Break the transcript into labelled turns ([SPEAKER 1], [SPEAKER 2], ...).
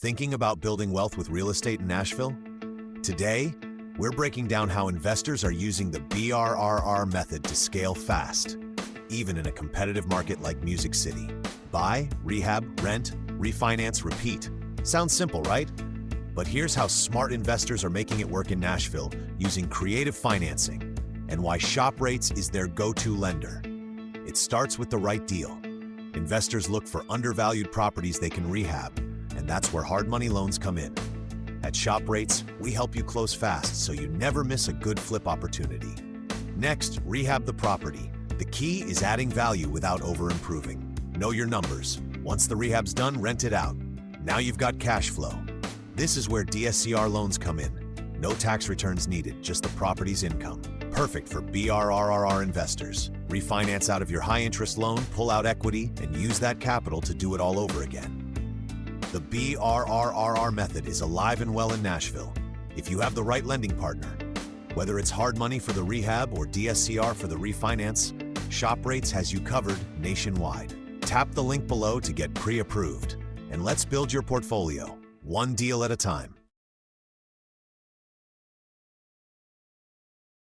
[SPEAKER 1] Thinking about building wealth with real estate in Nashville? Today, we're breaking down how investors are using the BRRRR method to scale fast, even in a competitive market like Music City. Buy, rehab, rent, refinance, repeat. Sounds simple, right? But here's how smart investors are making it work in Nashville using creative financing, and why ShopRates is their go-to lender. It starts with the right deal. Investors look for undervalued properties they can rehab, and that's where hard money loans come in. At ShopRates, we help you close fast so you never miss a good flip opportunity. Next, rehab the property. The key is adding value without over-improving. Know your numbers. Once the rehab's done, rent it out. Now you've got cash flow. This is where DSCR loans come in. No tax returns needed, just the property's income. Perfect for BRRRR investors. Refinance out of your high-interest loan, pull out equity, and use that capital to do it all over again. The BRRRR method is alive and well in Nashville. If you have the right lending partner, whether it's hard money for the rehab or DSCR for the refinance, ShopRates has you covered nationwide. Tap the link below to get pre-approved, and let's build your portfolio, one deal at a time.